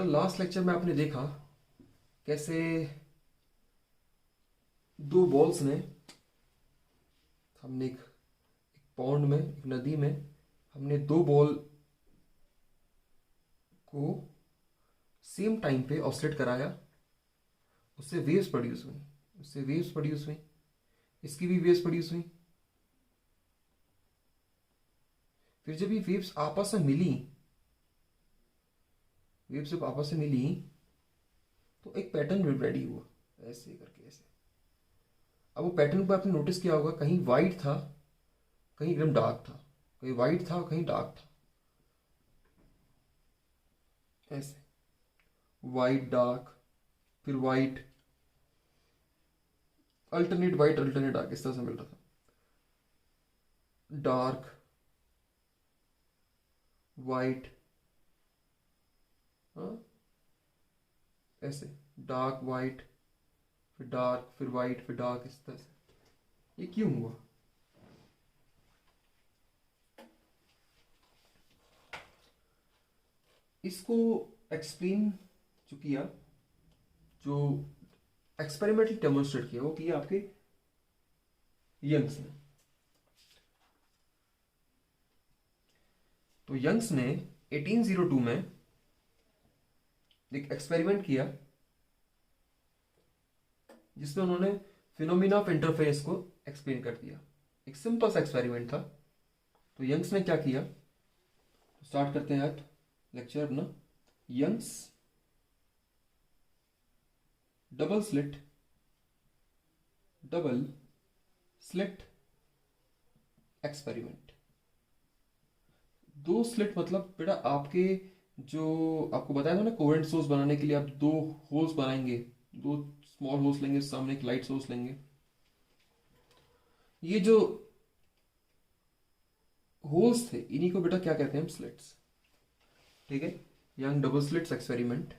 Last lecture में आपने देखा कैसे दो बॉल्स ने हमने एक पॉन्ड में, एक नदी में हमने दो बॉल को सेम टाइम पे ऑसिलेट कराया, उससे वेव्स प्रोड्यूस हुई, उससे वेव्स प्रोड्यूस हुई, इसकी भी वेव्स प्रोड्यूस हुई। फिर जब ये वेव्स आपस में मिली, वेव्स जब आपस में मिली तो एक पैटर्न रेडी हुआ, ऐसे करके ऐसे। अब वो पैटर्न को आपने नोटिस किया होगा, कहीं वाइट था, कहीं एकदम डार्क था, कहीं वाइट था कहीं डार्क था, ऐसे वाइट डार्क, फिर white alternate, white alternate dark, इस तरह से मिल रहा था। डार्क वाइट, हाँ ऐसे डार्क वाइट, फिर डार्क, फिर वाइट, फिर डार्क, इस तरह से। ये क्यों हुआ? इसको एक्सप्लेन जो किया, जो एक्सपेरिमेंटली डेमोन्स्ट्रेट किया, वो किया आपके यंग्स ने। तो यंग्स ने 1802 में एक एक्सपेरिमेंट किया जिसमें उन्होंने फिनोमिना ऑफ इंटरफेरेंस को एक्सप्लेन कर दिया। एक सिंपल सा एक्सपेरिमेंट था। तो यंग्स ने क्या किया, स्टार्ट करते हैं आज लेक्चर अपना। Young's double slit experiment. दो स्लिट मतलब बेटा आपके, जो आपको बताया था ना, कोवेलेंट सोर्स बनाने के लिए आप दो होल्स बनाएंगे, दो स्मॉल होल्स लेंगे, सामने एक लाइट सोर्स लेंगे। ये जो होल्स थे इन्हीं को बेटा क्या कहते हैं हम, स्लिट्स। ठीक है, young double slits experiment,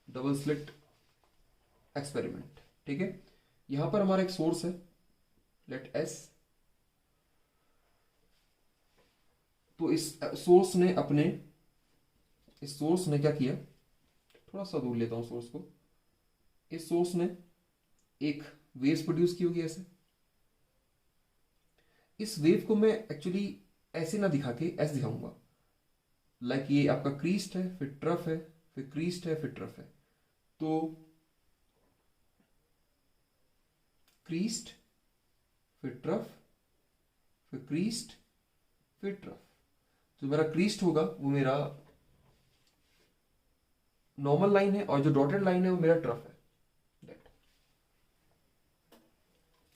double slit experiment. ठीक है, यहां पर हमारा एक सोर्स है, लेट एस। तो इस सोर्स ने क्या किया, थोड़ा सा दूर लेता हूं सोर्स को। इस सोर्स ने एक वेव प्रोड्यूस की होगी ऐसे। इस वेव को मैं एक्चुअली ऐसे ना दिखा के ऐसे दिखाऊंगा, लाइक ये आपका क्रीस्ट है, फिर ट्रफ है, फिर क्रीस्ट है, फिर ट्रफ है। तो क्रीस्ट, फिर ट्रफ, फिर क्रीस्ट, फिर ट्रफ। जो मेरा क्रीस्ट होगा वो मेरा नॉर्मल लाइन है, और जो डॉटेड लाइन है वो मेरा ट्रफ है।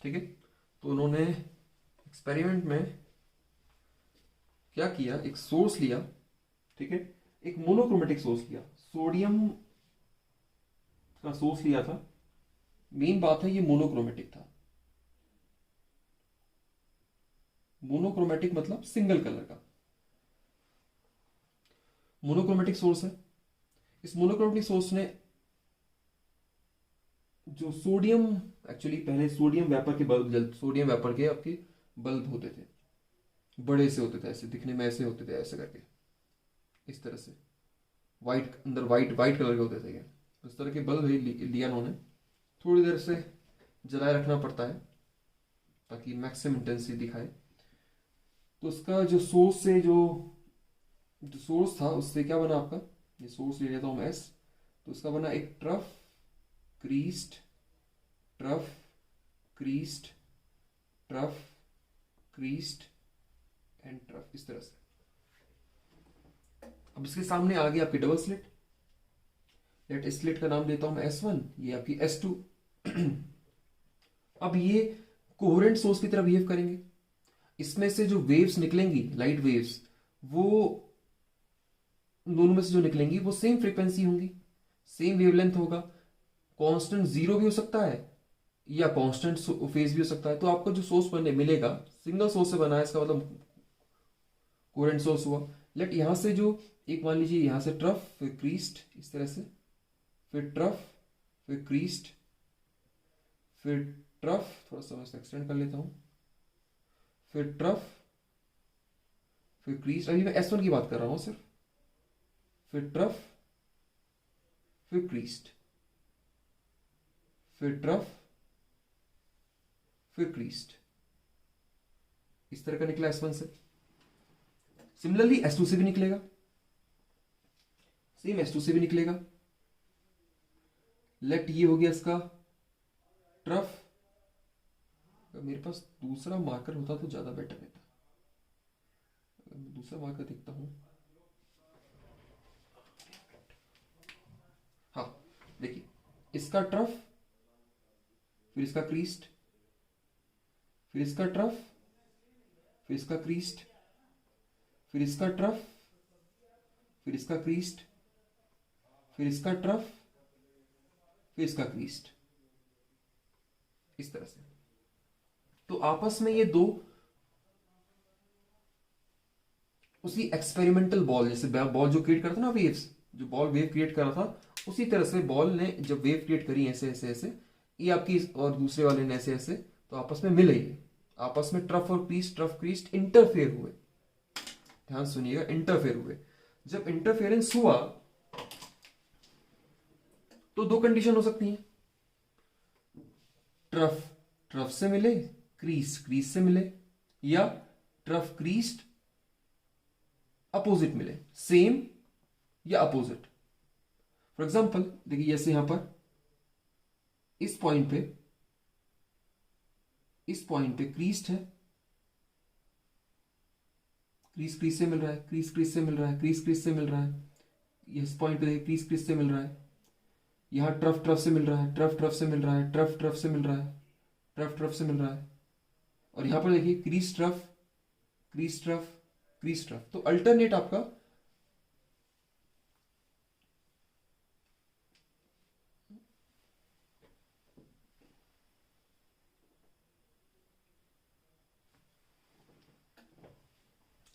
ठीक है, तो उन्होंने एक्सपेरिमेंट में क्या किया, एक सोर्स लिया। ठीक है, एक मोनोक्रोमेटिक सोर्स लिया, सोडियम का सोर्स लिया था। मेन बात है ये मोनोक्रोमेटिक था। मोनोक्रोमेटिक मतलब सिंगल कलर का मोनोक्रोमेटिक सोर्स है। इस मोनोक्रोमेटिक सोर्स ने जो सोडियम, एक्चुअली पहले सोडियम वेपर के बल्ब सोडियम वेपर के आपके बल्ब होते थे, बड़े से होते थे, ऐसे दिखने में ऐसे होते थे, ऐसे करके इस तरह से, वाइट अंदर वाइट वाइट कलर के होते थे ये। उस तरह के बल्ब लिया उन्होंने। थोड़ी देर से जलाए रखना पड़ता है ताकि मैक्सिमम इंटेंसिटी दिखाए। तो उसका जो सोर्स से जो सोर्स था उससे क्या बना आपका, ये सोर्स ले लेता हूँ मैं एस। तो उसका बना एक trough, Crest, trough, Crest, trough, Crest and trough, इस तरह से। अब इसके सामने आ गई आपकी डबल स्लिट। लेट स्लिट का नाम देता हूं मैं S1, ये आपकी S2। अब ये कोहेरेंट सोर्स की तरह बिहेव करेंगे। इसमें से जो वेव्स निकलेंगी, लाइट वेव्स, वो दोनों में से जो निकलेंगी वो सेम फ्रीक्वेंसी होंगी, सेम वेवलेंथ होगा। कांस्टेंट जीरो भी हो सकता है या कांस्टेंट फेज भी हो सकता है। तो आपको जो सोर्स बनने मिलेगा सिंगल सोर्स से बना है, इसका मतलब कोहेरेंट सोर्स हुआ। लेट यहां से जो एक मान लीजिए यहां से ट्रफ, फिर क्रीस्ट, इस तरह से, फिर ट्रफ, फिर क्रीस्ट, फिर ट्रफ, थोड़ा सा मैं एक्सटेंड कर लेता हूं, फिर ट्रफ, फिर क्रीस्ट। अभी मैं S1 की बात कर रहा हूं सिर्फ, फिर ट्रफ, फिर क्रीस्ट, फिर ट्रफ, फिर क्रीस्ट। इस तरह का निकला S1 से। सिमिलरली S2 से भी निकलेगा, सेम S2 से भी निकलेगा। लेट ये हो गया इसका ट्रफ। अगर मेरे पास दूसरा मार्कर होता तो ज्यादा बेटर रहता। अगर मैं दूसरा मार्कर देखता हूं, हाँ देखिए, इसका ट्रफ, फिर इसका क्रीस्ट, फिर इसका ट्रफ, फिर इसका क्रीस्ट, फिर इसका ट्रफ, फिर इसका क्रीस्ट, फिर इसका ट्रफ, फिर इसका क्रीस्ट। इस तरह से। तो आपस में ये दो उसी एक्सपेरिमेंटल बॉल, जैसे बॉल जो क्रिएट करता ना वेव्स, जो बॉल वेव क्रिएट कर रहा था, उसी तरह से बॉल ने जब वेव क्रिएट करी ऐसे ऐसे ऐसे, ये आपकी और दूसरे वाले ने ऐसे ऐसे, तो आपस में मिले, ये आपस में ट्रफ और क्रीस्ट, ट्रफ क्रीस्ट इंटरफेयर हुए। ध्यान सुनिएगा, इंटरफेयर हुए। जब इंटरफेरेंस हुआ तो दो कंडीशन हो सकती हैं, ट्रफ ट्रफ से मिले, क्रीज क्रीज से मिले, या ट्रफ क्रीस्ट अपोजिट मिले, सेम या अपोजिट। फॉर एग्जाम्पल देखिए, जैसे यहां पर इस पॉइंट पे क्रीस्ट है, क्रीज क्रीज से मिल रहा है, क्रीज क्रीज से मिल रहा है, क्रीज क्रीज से मिल रहा है। इस पॉइंट पे देखिए क्रीज क्रीज से मिल रहा है। यहां ट्रफ ट्रफ से मिल रहा है, ट्रफ ट्रफ से मिल रहा है, ट्रफ ट्रफ से मिल रहा है, ट्रफ ट्रफ से मिल रहा है। और यहां पर देखिए crease trough, crease trough, crease trough. तो अल्टरनेट आपका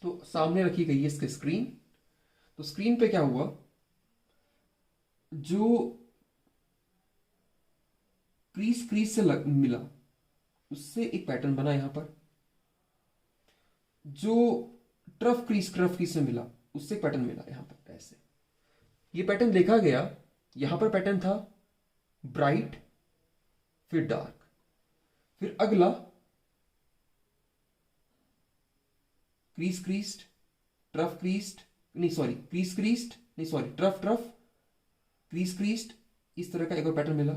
तो सामने रखी गई है इसके स्क्रीन। तो स्क्रीन पे क्या हुआ, जो क्रीज क्रीज से मिला उससे एक पैटर्न बना यहां पर, जो ट्रफ क्रीज से मिला उससे एक पैटर्न मिला यहां पर ऐसे। ये पैटर्न देखा गया, यहां पर पैटर्न था ब्राइट, फिर डार्क, फिर अगला क्रीज क्रीस्ट, ट्रफ क्रीस्ट, नहीं सॉरी क्रीज क्रीस्ट, नहीं sorry trough trough, crease Crest, इस तरह का एक और पैटर्न मिला।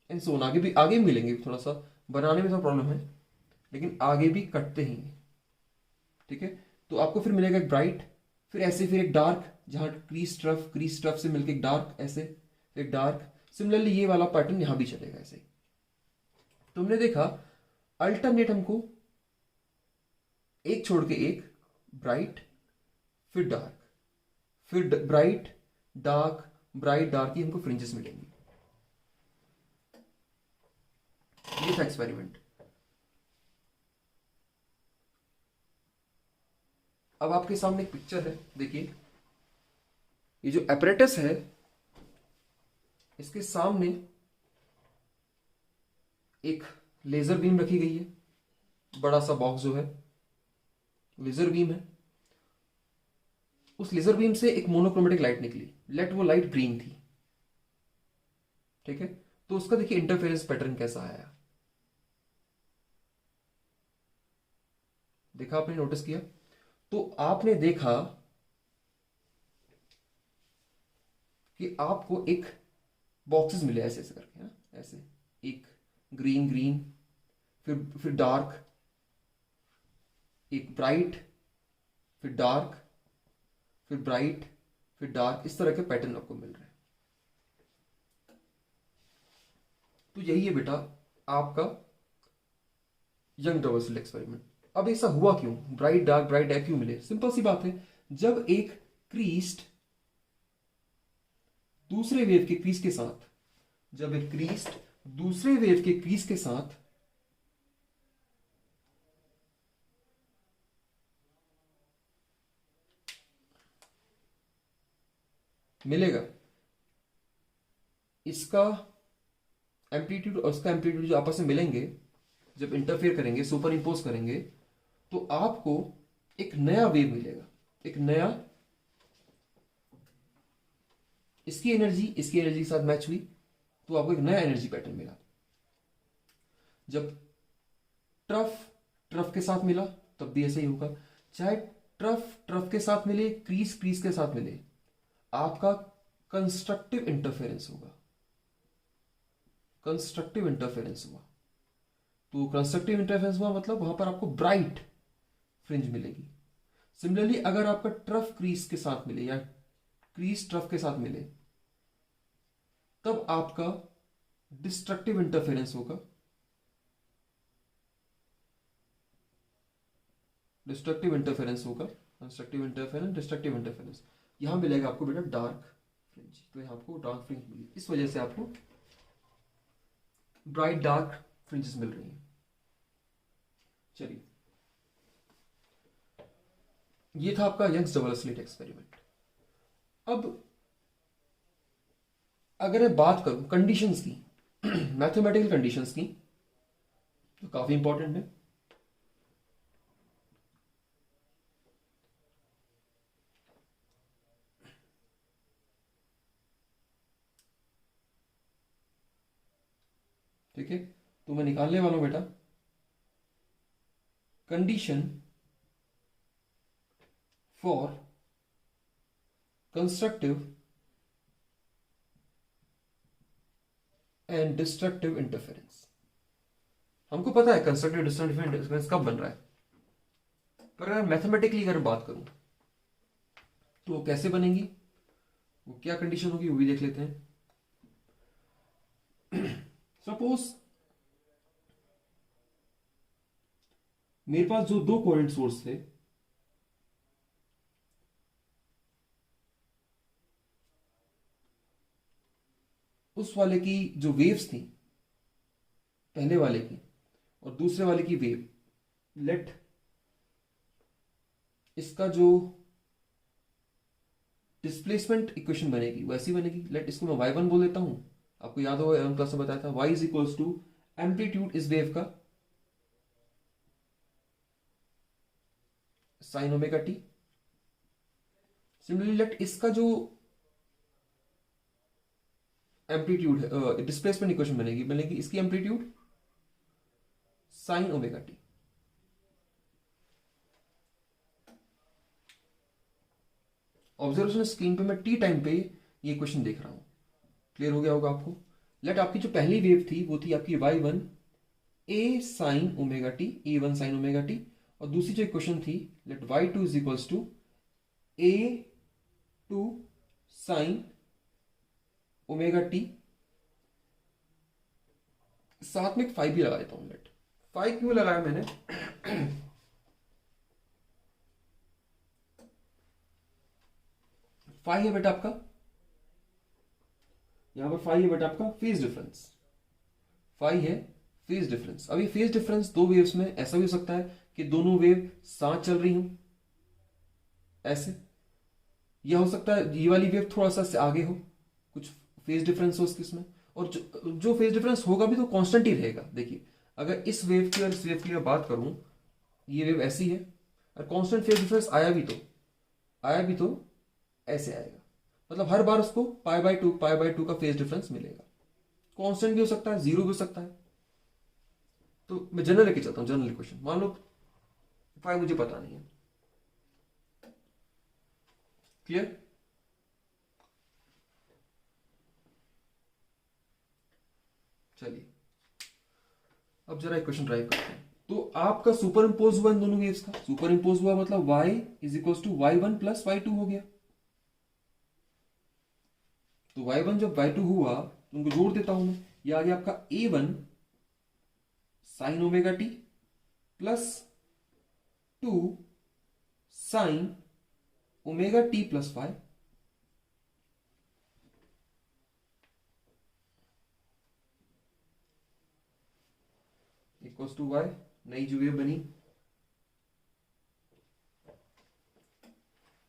एंड सो आगे भी मिलेंगे। थोड़ा सा बनाने में थोड़ा प्रॉब्लम है, लेकिन आगे भी कटते ही, ठीक है। तो आपको फिर मिलेगा एक ब्राइट, फिर ऐसे फिर एक डार्क, जहां क्रीज ट्रफ से मिलकर एक डार्क, ऐसे एक डार्क। सिमिलरली ये वाला पैटर्न यहां भी चलेगा ऐसे ही। तो हमने देखा अल्टरनेट हमको एक छोड़ के एक, ब्राइट फिर डार्क, फिर ब्राइट डार्क, ब्राइट डार्क, ही हमको फ्रिंजेस मिलेंगी। ये था एक्सपेरिमेंट। अब आपके सामने एक पिक्चर है, देखिए ये जो एपरेटस है, इसके सामने एक लेजर बीम रखी गई है, बड़ा सा बॉक्स जो है लेजर बीम है। उस लेजर बीम से एक मोनोक्रोमेटिक लाइट निकली, लेट वो लाइट ग्रीन थी, ठीक है। तो उसका देखिए इंटरफेरेंस पैटर्न कैसा आया, देखा आपने, नोटिस किया। तो आपने देखा कि आपको एक बॉक्सेस मिले ऐसे ऐसे करके, ना ऐसे, एक ग्रीन ग्रीन, फिर डार्क, एक ब्राइट, फिर डार्क, फिर ब्राइट, फिर डार्क, इस तरह के पैटर्न आपको मिल रहे हैं। तो यही है बेटा आपका यंग डबल स्लिट एक्सपेरिमेंट। अब ऐसा हुआ क्यों, ब्राइट डार्क क्यों मिले? सिंपल सी बात है, जब एक क्रीस्ट दूसरे वेव के क्रीज के साथ, जब एक क्रीस्ट दूसरे वेव के क्रीज के साथ मिलेगा, इसका एम्पलीट्यूड और इसका एम्पलीट्यूड जो आपस में मिलेंगे, जब इंटरफेयर करेंगे, सुपर इंपोज करेंगे, तो आपको एक नया वेव मिलेगा, एक नया इसकी एनर्जी के साथ मैच हुई तो आपको एक नया एनर्जी पैटर्न मिला। जब ट्रफ ट्रफ के साथ मिला तब भी ऐसा ही होगा, चाहे ट्रफ ट्रफ के साथ मिले, क्रीज क्रीज के साथ मिले, आपका कंस्ट्रक्टिव इंटरफेरेंस होगा। कंस्ट्रक्टिव इंटरफेरेंस हुआ तो कंस्ट्रक्टिव इंटरफेरेंस हुआ मतलब वहां पर आपको ब्राइट फ्रिंज मिलेगी। सिमिलरली अगर आपका ट्रफ क्रीज के साथ मिले या क्रीज ट्रफ के साथ मिले तब आपका डिस्ट्रक्टिव इंटरफेरेंस होगा। डिस्ट्रक्टिव इंटरफेरेंस होगा, कंस्ट्रक्टिव इंटरफेरेंस, डिस्ट्रक्टिव इंटरफेरेंस। यहां मिलेगा आपको बेटा डार्क फ्रिंज, तो यहां आपको डार्क फ्रिंज मिली, इस वजह से आपको ब्राइट डार्क फ्रिंजेस मिल रही हैं। चलिए, ये था आपका यंग्स डबल स्लिट एक्सपेरिमेंट। अब अगर मैं बात करूं कंडीशंस की, मैथमेटिकल कंडीशंस की, तो काफी इंपॉर्टेंट है। ठीक है, तो मैं निकालने वाला हूं बेटा condition for constructive and destructive interference. हमको पता है कंस्ट्रक्टिव डिस्ट्रक्टिव इंटरफेरेंस कब बन रहा है, पर अगर मैथमेटिकली अगर बात करूं तो वो कैसे बनेगी, वो क्या कंडीशन होगी वो भी देख लेते हैं। सपोज मेरे पास जो दो कोहेरेंट सोर्स थे, उस वाले की जो वेव्स थी, पहले वाले की और दूसरे वाले की वेव, लेट इसका जो डिस्प्लेसमेंट इक्वेशन बनेगी वैसी बनेगी। लेट इसको मैं y1 बोल देता हूं। आपको याद होगा हम क्लास में बताया था y is equals to amplitude इस वेव का sine omega T. Similarly let इसका जो एम्पलीट्यूड है, डिस्प्लेसमेंट इक्वेशन बनेगी इसकी amplitude sine omega T. Observation screen पे मैं टी टाइम पे ये क्वेश्चन देख रहा हूं, क्लियर हो गया होगा आपको। लेट आपकी जो पहली वेव थी वो थी आपकी y1 A sine omega t, a1 sine omega T, और दूसरी जो इक्वेशन थी let y2 is equals to a2 sine omega t. साथ में एक फाइव भी लगा देता हूं। लेट फाइव क्यों लगाया मैंने, फाइव है बेटा आपका, यहां पर फाइव है बेटा आपका फेज डिफरेंस, फाइव है फेज डिफरेंस। अब ये फेज डिफरेंस दो वेव्स में ऐसा भी हो सकता है कि दोनों वेव साथ चल रही हो, ऐसे, यह हो सकता है ये वाली वेव थोड़ा सा से आगे हो, कुछ फेज डिफरेंस हो इसमें, और जो फेज डिफरेंस होगा भी तो कांस्टेंट ही रहेगा। देखिए अगर इस वेव की और इस वेव की बात करूं, ये वेव ऐसी है और कांस्टेंट फेज डिफरेंस आया भी तो ऐसे आएगा, मतलब हर बार उसको पाई बाय टू का फेज डिफरेंस मिलेगा। कांस्टेंट भी हो सकता है, जीरो भी हो सकता है। तो मैं जनरल लेके चलता हूं, जनरल इक्वेशन मान लो फाइव मुझे पता नहीं है, क्लियर। चलिए अब जरा इक्वेशन ड्राइव करते हैं। तो आपका सुपर इंपोज हुआ इन दोनों वेव्स का, सुपर इंपोज हुआ मतलब y is equal to y1 plus y2 हो गया। तो y1 जब y2 हुआ तो उनको जोड़ देता हूं मैं, ये आ गया आपका a1 sine omega T plus 2 sine omega T plus 5 equals to y, नई जो वेव बनी।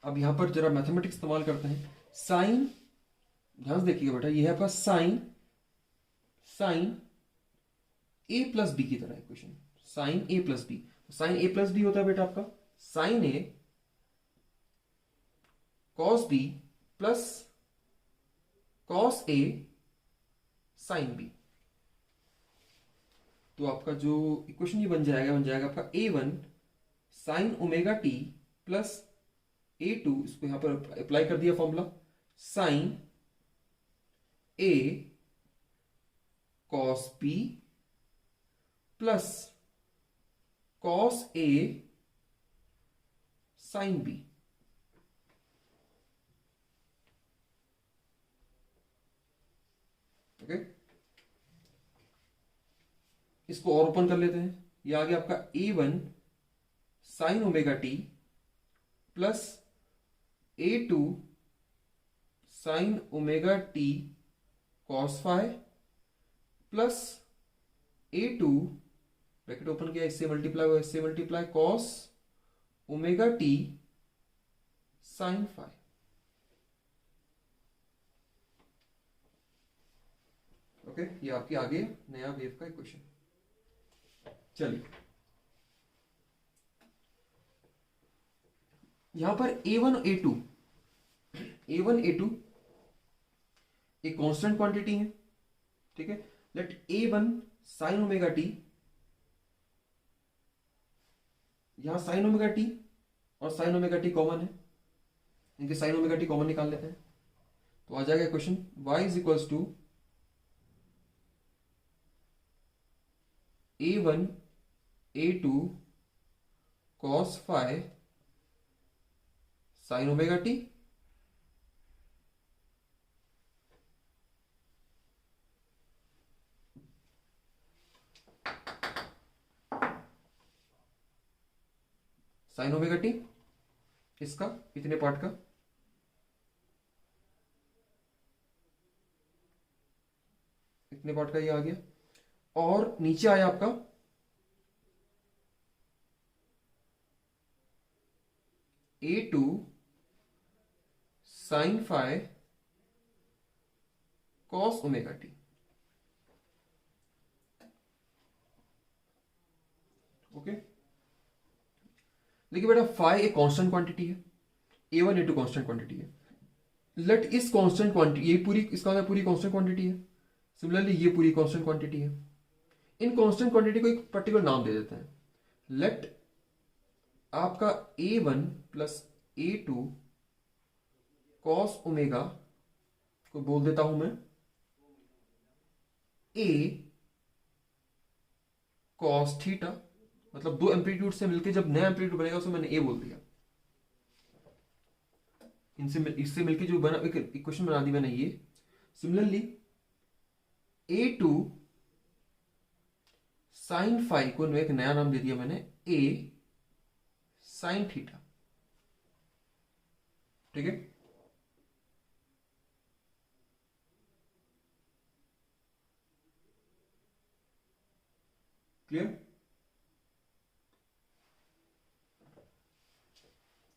अब यहां पर जरा मैथमेटिक्स इस्तेमाल करते हैं। साइन, ध्यान से देखिएगा बेटा, ये है आपका साइन ए प्लस बी की तरह equation, sign A plus B. Sign A plus B होता है बेटा आपका sign A cos B plus cos A sine B. तो आपका जो इक्वेशन ये बन जाएगा आपका A1 sine omega T plus A2, इसको यहां पर अप्लाई कर दिया formula, sign A cos B plus cos A sine B. Okay, इसको और ओपन कर लेते हैं। ये आ गया आपका A1 sine omega T plus A2 sine omega T cos phi plus A2 bracket open किया, इससे मल्टीप्लाई हुआ, इससे multiply cos omega T sine phi. Okay, ये आपकी आ गई नया वेव का इक्वेशन। चलिए यहां पर A1 A2 एक कांस्टेंट क्वांटिटी है, ठीक है। Let A1 sine omega T, यहां साइन ओमेगा टी और साइन ओमेगा टी कॉमन है, इनके साइन ओमेगा टी कॉमन निकाल लेते हैं। तो आ जाएगा question y is equals to A1 A2 cos phi sine omega T sine omega T, इसका इतने पार्ट का, इतने पार्ट का ये आ गया। और नीचे आया आपका A2 sine phi cos omega T. Okay, देखिए बेटा फाई एक कांस्टेंट क्वांटिटी है, A1 A2 कांस्टेंट क्वांटिटी है। लेट इस कांस्टेंट क्वांटिटी, ये पूरी इसका पूरी कांस्टेंट क्वांटिटी है, सिमिलरली ये पूरी कांस्टेंट क्वांटिटी है। इन कांस्टेंट क्वांटिटी को एक पर्टिकुलर नाम दे देते हैं। लेट आपका A1 plus A2 cos omega को बोल देता हूं मैं A कॉस थीटा, मतलब दो एम्पलीट्यूड से मिलकर जब नया एम्पलीट्यूड बनेगा उसको मैंने A बोल दिया। इससे मिलकर जो बना इक्वेशन बना दी मैंने ये। सिमिलरली A2 साइन फाई को एक नया नाम दे दिया मैंने A साइन थीटा, ठीक है। क्लियर?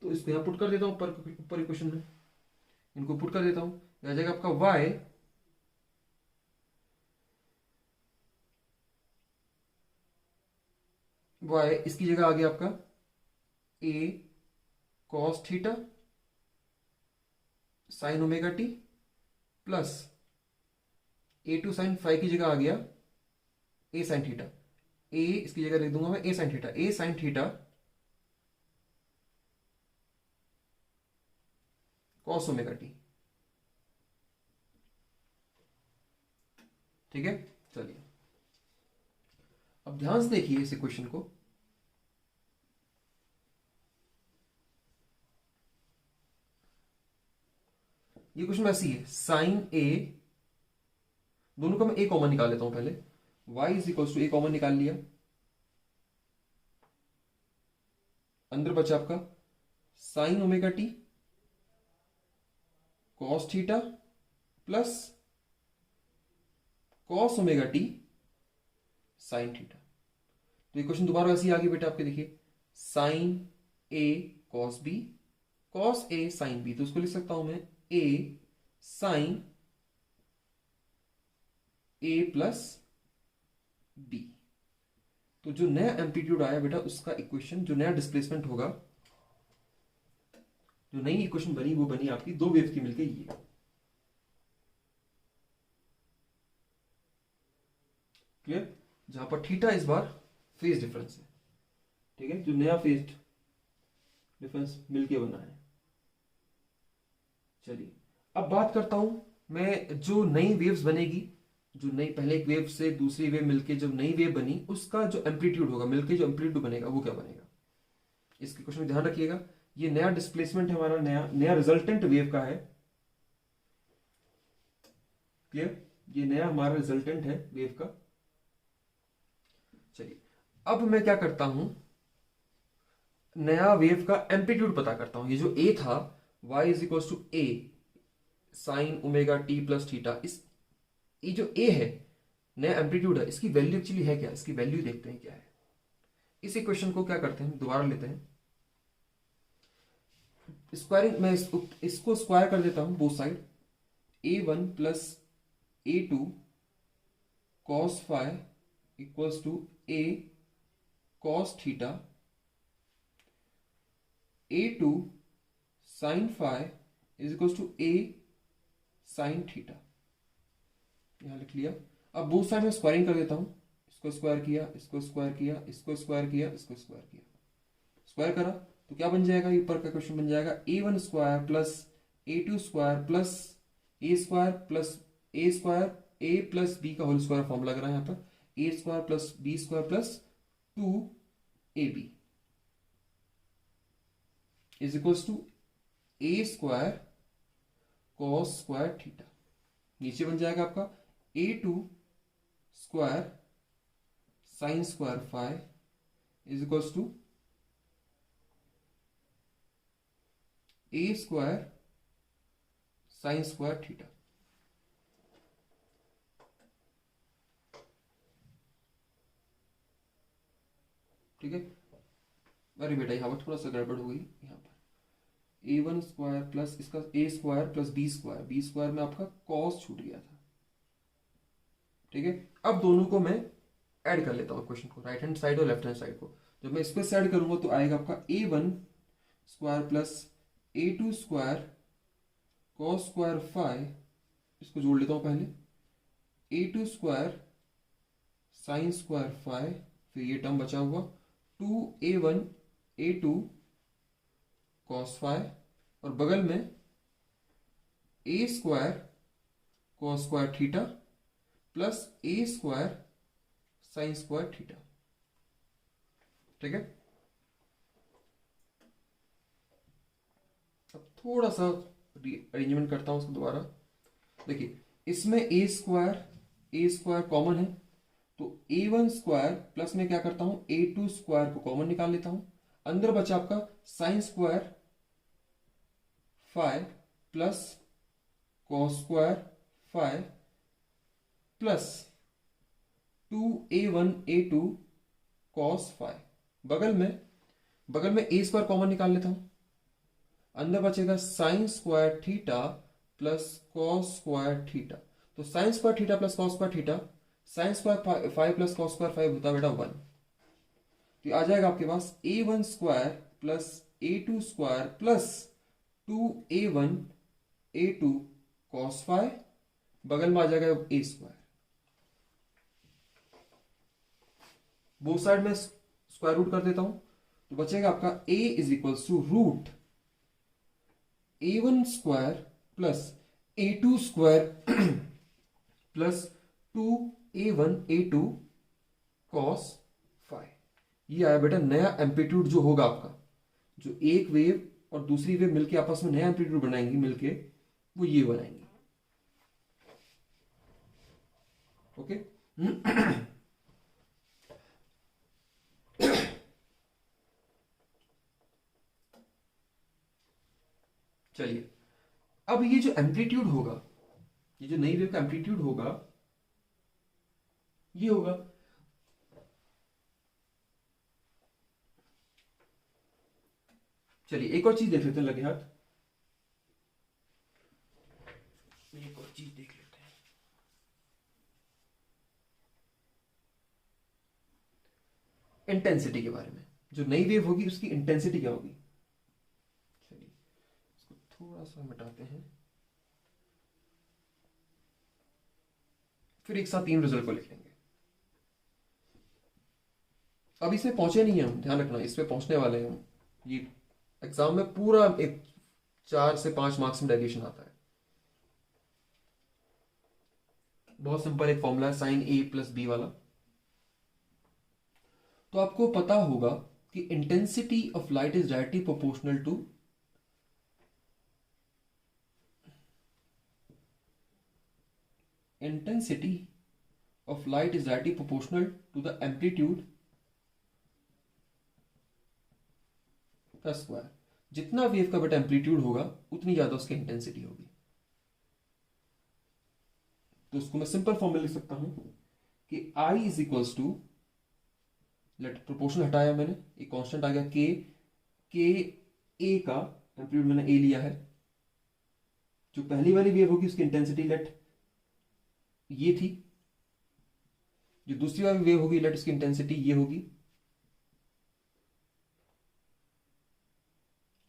तो इसको यहां पुट कर देता हूं ऊपर इक्वेशन में, इनको पुट कर देता हूं। आ जाएगा आपका y इसकी जगह आ गया आपका A cos theta sine omega T plus A2 sine phi की जगह आ गया A साइन थीटा। A इसकी जगह लिख दूंगा मैं A sine theta, A sine theta cos omega t, ठीक है। चलिए अब ध्यान से देखिए इस इक्वेशन को। ये क्वेश्चन ऐसी है, साइन ए, दोनों का मैं ए कॉमन निकाल लेता हूं पहले। y is equal to A common निकाल लिया, अंदर बचा आपका sine omega T cos theta plus cos omega T sine theta. तो इक्वेशन दोबारा ऐसी आ गई बेटा आपके, देखिए sine A cos B cos A sine B. तो उसको लिख सकता हूं मैं A sine A plus B. तो जो नया एम्पलीट्यूड आया बेटा उसका इक्वेशन, जो नया डिस्प्लेसमेंट होगा, जो नई इक्वेशन बनी वो बनी आपकी दो वेव की मिलकर ये। क्लियर? जहां पर थीटा इस बार फेज डिफरेंस है, ठीक है, जो नया फेज डिफरेंस मिलके बना है। चलिए अब बात करता हूं मैं, जो नई वेव्स बनेगी, जो नई पहले एक वेव से दूसरी वेव मिलके जो नई वेव बनी, उसका जो एम्पलीट्यूड होगा, मिलके जो एम्पलीट्यूड बनेगा वो क्या बनेगा, इसके क्वेश्चन में ध्यान रखिएगा। ये नया डिस्प्लेसमेंट है हमारा, नया नया रिजल्टेंट वेव का है, क्लियर? ये नया हमारा रिजल्टेंट है वेव का। चलिए अब मैं क्या करता हूं, नया वेव का एम्पलीट्यूड पता करता हूं। ये जो ए था, y is equal to A sine omega T plus theta, इस ये जो ए है नया एम्पलीट्यूड है, इसकी वैल्यू एक्चुअली है क्या, इसकी वैल्यू देखते हैं क्या है। इस इक्वेशन को क्या करते हैं, दोबारा लेते हैं, स्क्वायरिंग, मैं इसको स्क्वायर कर देता हूं both side, a1 plus a2 cos phi equals to a cos theta, a2 sine phi is equals to a sine theta, यहां लिख लिया। अब बोथ साइड में स्क्वायरिंग कर देता हूं, इसको स्क्वायर किया, इसको स्क्वायर किया, इसको स्क्वायर किया, इसको स्क्वायर किया, स्क्वायर करा तो क्या बन जाएगा, ये ऊपर का क्वेश्चन बन जाएगा a1 square plus a2 square plus a square plus a square, a plus b का होल स्क्वायर फॉर्म लग रहा है यहाँ पर, a square plus b square plus 2ab is equals to a square cos square theta. नीचे बन जाएगा आपका a2 square sine square phi is equals to a square sine square theta. ठीक है, अरे बेटा यहाँ पर थोड़ा सा गड़बड़ हो गई, यहाँ पर a1 स्क्वायर प्लस इसका a square plus b square, b square में आपका कॉस छूट गया था। ठीक है, अब दोनों को मैं ऐड कर लेता हूँ क्वेश्चन को, राइट हैंड साइड और लेफ्ट हैंड साइड को। जब मैं इसको ऐड करूंगा तो आएगा आपका a1 square plus a2 square cos square five, इसको जोड़ लेता हूं पहले, a2 square sine square five, फिर ये टर्म बचा हुआ 2a1 a2 कॉस फाइव, और बगल में a square cos square theta plus a square sine square theta. ठीक है, अब थोड़ा सा अरेंजमेंट करता हूं उसको दोबारा। देखिए इसमें a स्क्वायर कॉमन है, तो a1 स्क्वायर प्लस में क्या करता हूं, a2 स्क्वायर को कॉमन निकाल लेता हूं, अंदर बचा आपका sign square phi plus cos square phi plus 2a1 a2 cos phi, बगल में a स्क्वायर कॉमन निकाल लेता हूं, अंदर बचेगा sine square theta plus cos square theta. तो sine square theta plus cos square theta, sine square phi plus cos square phi होता है बेटा 1। तो आ जाएगा आपके पास a1 square plus a2 square plus 2a1 a2 cos phi, बगल में आ जाएगा a स्क्वायर, बोथ साइड में स्क्वायर रूट कर देता हूं, तो बचेगा आपका a is equal to root a1 square plus a2 square plus 2a1 a2 cos phi. ये आया बेटा नया एम्पलीट्यूड जो होगा आपका, जो एक वेव और दूसरी वेव मिलके आपस में नया एम्पलीट्यूड बनाएंगी मिलके, वो ये बनाएंगे। ओके चलिए अब ये जो एम्पलीट्यूड होगा, ये जो नई वेव का एम्पलीट्यूड होगा, ये होगा चलिए एक और चीज देख लेते हैं लगे हाथ, एक और चीज देख लेते हैं। इंटेंसिटी के बारे में, जो नई वेव होगी उसकी इंटेंसिटी क्या होगी। चलिए इसको थोड़ा सा मिटाते हैं, फिर एक साथ तीन रिजल्ट को लिख लेंगे। अब इसमें पहुंचे नहीं हम, ध्यान रखना, इसमें पहुंचने वाले हैं हम। ये एग्जाम में पूरा एक 4 से 5 मार्क्स में डेरिवेशन आता है। बहुत सिंपल एक फॉर्मूला है साइन ए प्लस बी वाला। तो आपको पता होगा कि intensity of light is directly proportional to intensity of light is directly proportional to the amplitude का स्क्वायर। जितना वेव का बटा एम्पलीट्यूड होगा उतनी ज्यादा उसकी इंटेंसिटी होगी। तो उसको मैं सिंपल फॉर्म में लिख सकता हूं कि I is equals to, let proportion हटाया मैंने, एक कांस्टेंट आ गया के ए का एम्पलीट्यूड मैंने ए लिया है। जो पहली वाली वेव होगी उसकी इंटेंसिटी लेट ये थी, जो दूसरी वाली वेव होगी लेट उसकी इंटेंसिटी ये होगी,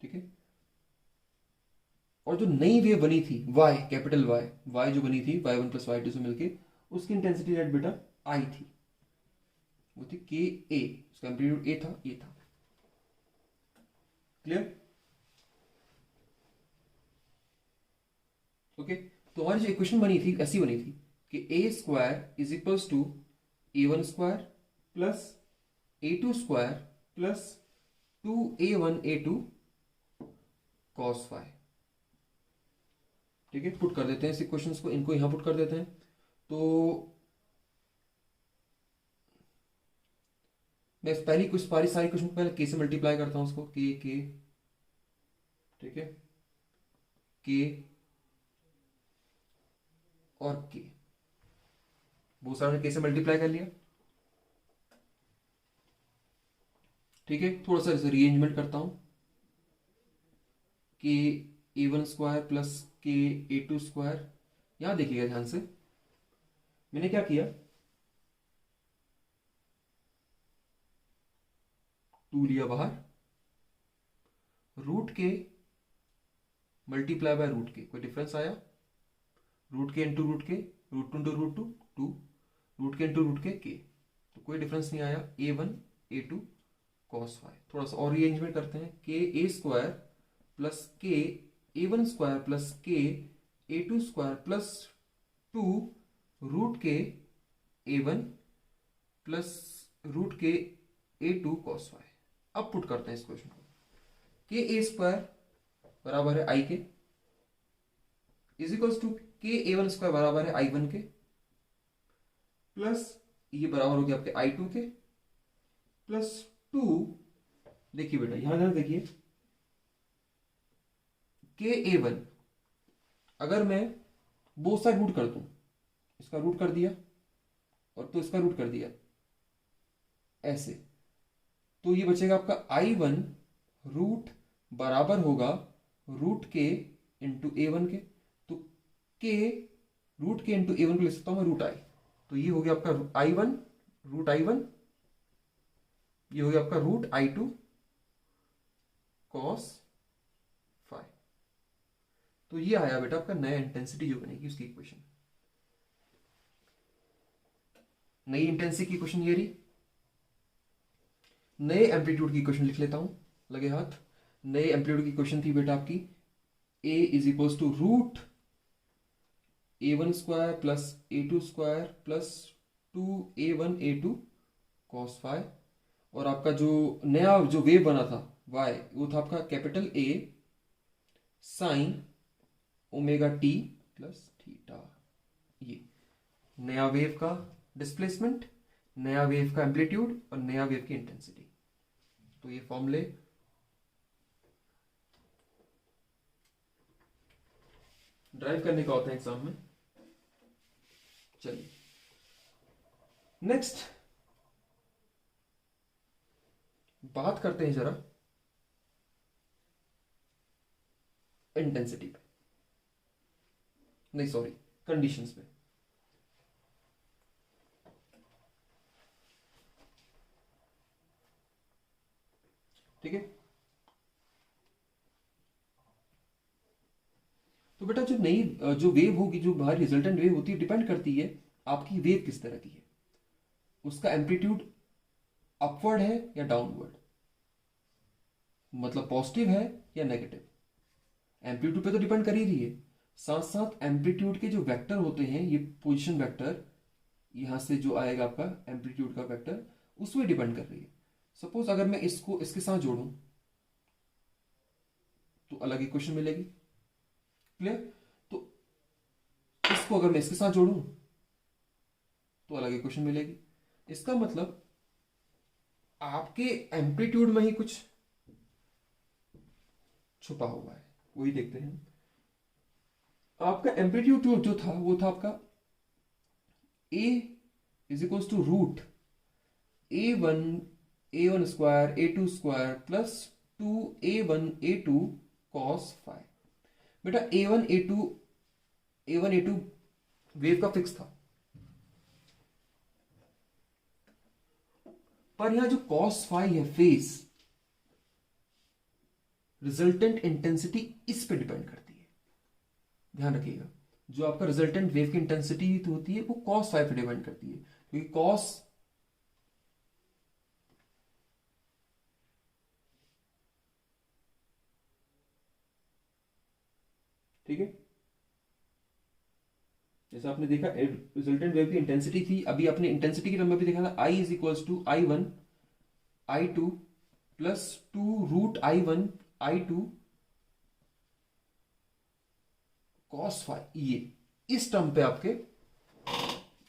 ठीक है। और जो नई वेव बनी थी y, कैपिटल y जो बनी थी y1 प्लस y2 से मिलके, उसकी इंटेंसिटी लेट बेटा I थी, वो थी के ए, उसका एम्पलीट्यूड ए था, ये था। क्लियर? ओके। तो हमारी जो इक्वेशन बनी थी ऐसी बनी थी कि A square is equals to A1 square plus A2 square plus 2A1 A2 cos phi. ठीक है, पुट कर देते हैं इस इक्वेशंस को, इनको यहां पुट कर देते हैं। तो मैं पहली कुछ सारी क्वेश्चन पहले के से मल्टीप्लाई करता हूं उसको, के ठीक है, के और के, बहुत सारे के से मल्टीप्लाई कर लिया। ठीक है, थोड़ा सा इसे रीअरेंजमेंट करता हूं, के A1 स्क्वायर प्लस के A2 स्क्वायर। यहां देखिएगा ध्यान से, मैंने क्या किया, 2 लिया बाहर, रूट के मल्टीप्लाई बाय रूट के, कोई डिफरेंस आया, root K into root K, root two into root two, two, root K into root K, तो कोई डिफरेंस नहीं आया, A1 A2 कॉस फाई। थोड़ा सा और रीअरेंजमेंट करते हैं, के ए स्क्वायर प्लस के A1 स्क्वायर प्लस के A2 स्क्वायर प्लस 2 रूट के A1 प्लस रूट के A2 कॉस फाई। अब पुट करते हैं इस क्वेश्चन को, के ए स्क्वायर बराबर है आई के इज इक्वल्स टू के A1 स्क्वायर बराबर है I1 के प्लस ये बराबर हो गया आपके I2 के प्लस 2। देखिए बेटा यहां ध्यान देखिए, के A1 अगर मैं बोथ साइड रूट कर दूं, इसका रूट कर दिया और तो इसका रूट कर दिया ऐसे, तो ये बचेगा आपका I1 रूट बराबर होगा रूट के इंटू A1 के, तो के रूट के इंटू A1 को लिख सकता हूं मैं रूट आई, तो ये हो गया आपका I1 रूट I1, ये हो गया आपका रूट I2 कॉस फाई। तो ये आया बेटा आपका नया इंटेंसिटी जो बनेगी उसकी इक्वेशन, नई इंटेंसिटी की इक्वेशन ये रही। नए एम्पलीट्यूड की इक्वेशन लिख लेता हूं, लगे हाथ। नए एम्पलीट्यूड की इक्वेशन थी बेटा आपकी a is equals to root A1 square plus A2 square plus 2A1 A2 cos phi, और आपका जो नया जो वेव बना था y, वो था आपका capital A sine omega T plus theta. ये नया वेव का डिस्प्लेसमेंट, नया वेव का एम्पलीट्यूड और नया वेव की इंटेंसिटी। तो ये फॉर्मूले ड्राइव करने का होता है एग्जाम में। चलिए नेक्स्ट बात करते हैं जरा इंटेंसिटी पे, नहीं सॉरी कंडीशंस पे। ठीक है, तो बेटा जो नई जो वेव होगी, जो बाहर रिजल्टेंट वेव होती है, डिपेंड करती है आपकी वेव किस तरह की है, उसका एम्पलीट्यूड अपवर्ड है या डाउनवर्ड, मतलब पॉजिटिव है या नेगेटिव। एम्पलीट्यूड पे तो डिपेंड कर ही रही है, साथ साथ एम्पलीट्यूड के जो वेक्टर होते हैं, ये पोजीशन वेक्टर, यहां से जो आएगा आपका एम्पलीट्यूड का वेक्टर, उसमें डिपेंड कर रही है। सपोज अगर मैं इसको इसके साथ जोड़ूं तो अलग इक्वेशन मिलेगी। क्लियर? तो इसको अगर मैं इसके साथ जोड़ूं तो अलग इक्वेशन मिलेगी। इसका मतलब आपके एम्पलीट्यूड में ही कुछ छुपा हुआ है, वही देखते हैं। आपका एम्पलीट्यूड जो था वो था आपका a is equals to root a1 square a2 square plus 2 a1 a2 cos phi. बेटा a1 a2 वेव का फिक्स था, पर यहां जो कॉस फाइव है फेज, रिजल्टेंट इंटेंसिटी इस पे डिपेंड करती है। ध्यान रखिएगा, जो आपका रिजल्टेंट वेव की इंटेंसिटी होती है वो कॉस फाइव पे डिपेंड करती है, क्योंकि कॉस ठीक है, जैसा आपने देखा रिजल्टेंट वेव की इंटेंसिटी थी, अभी आपने इंटेंसिटी के नंबर भी देखा था, I is equals to I1 I2 plus 2 √I1 I2 cos phi. ये इस टर्म पे आपके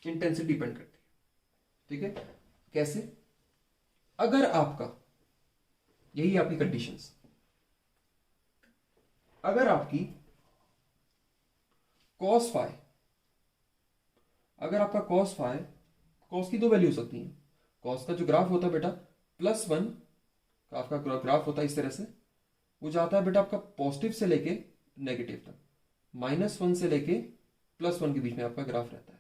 इंटेंसिटी डिपेंड करती है। ठीक है, कैसे? अगर आपका, यही आपकी कंडीशंस, अगर आपकी कॉस फाइव, अगर आपका कॉस फाइव, कॉस की दो वैल्यू हो सकती है। कॉस का जो ग्राफ होता है बेटा +1 का आपका ग्राफ होता है इस तरह से, वो जाता है बेटा आपका पॉजिटिव से लेके नेगेटिव तक, -1 से लेके +1 के बीच में आपका ग्राफ रहता है।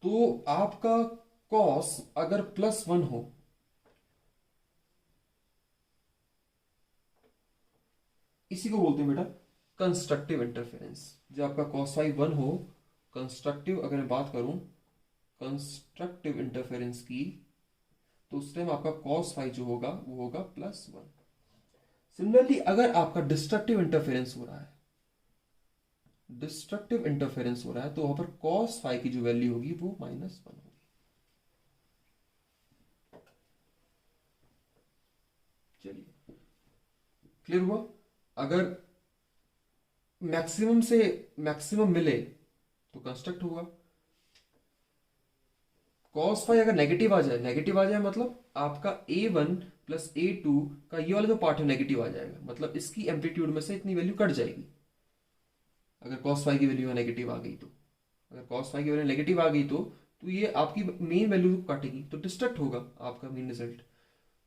तो आपका कॉस अगर +1 हो, इसी को बोलते हैं बेटा कंस्ट्रक्टिव इंटरफेरेंस। जब आपका कॉस फाइव 1 हो, कंस्ट्रक्टिव अगर मैं बात करूं कंस्ट्रक्टिव इंटरफेरेंस की, तो उस टाइम आपका कॉस फाइव जो होगा वो होगा +1। सिमिलरली अगर आपका डिस्ट्रक्टिव इंटरफेरेंस हो रहा है, डिस्ट्रक्टिव इंटरफेरेंस हो रहा है, तो वहां पर कॉस फाइव की जो वैल्यू होगी वो -1 होगी। चलिए, क्लियर हुआ? अगर मैक्सिमम से मैक्सिमम मिले तो कंस्ट्रक्ट होगा। कॉस फाइव अगर नेगेटिव आ जाए मतलब आपका A1 प्लस A2 का ये वाला जो पार्ट है नेगेटिव आ जाएगा, मतलब इसकी एम्पलीट्यूड में से इतनी वैल्यू कट जाएगी। अगर कॉस फाइव की वैल्यू नेगेटिव आ गई तो, अगर कॉस फाइव की वैल्यू नेगेटिव आ गई तो ये आपकी मेन वैल्यू काटेगी, तो डिस्ट्रक्ट होगा आपका मेन रिजल्ट।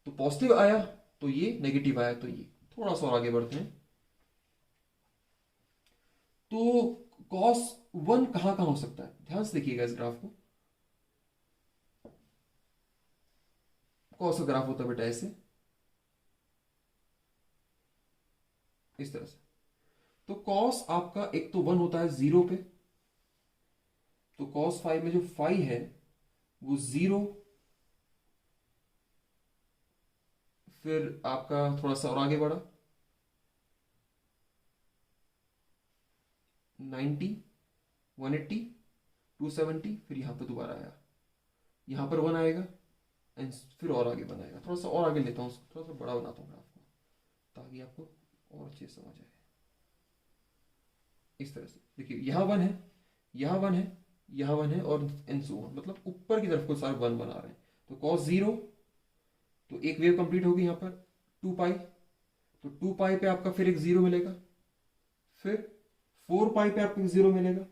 तो पॉजिटिव आया तो ये, नेगेटिव आया तो ये। थोड़ा सा और आगे बढ़ते हैं। तो कॉस वन कहां कहां हो सकता है, ध्यान से देखिएगा इस ग्राफ को। कॉस का ग्राफ होता है बेटा ऐसे, इस तरह से। तो कॉस आपका एक तो 1 होता है 0 पे, तो कॉस फाइव में जो फाइव है वो 0, फिर आपका थोड़ा सा और आगे बढ़ा 90, 180, 270, फिर यहां पर दोबारा आया, यहां पर 1 आएगा एंड फिर और आगे बनाएगा। थोड़ा सा और आगे लेता हूँ उसको, थोड़ा सा बड़ा बनाता हूँ ग्राफ को ताकि आपको और अच्छे से समझ आए। इस तरह से देखिए, यहाँ 1 है, यहाँ 1 है, यहाँ 1 है, और एंड सो ऑन, मतलब ऊपर की तरफ को सारे 1 बना रहे हैं। तो cos 0, तो एक वेव कंप्लीट होगी यहाँ पर 2 पाई, तो 2 पाई पे आपका फिर एक 0 मिलेगा, फिर 4 पाई पे आपको एक 0 मिलेगा।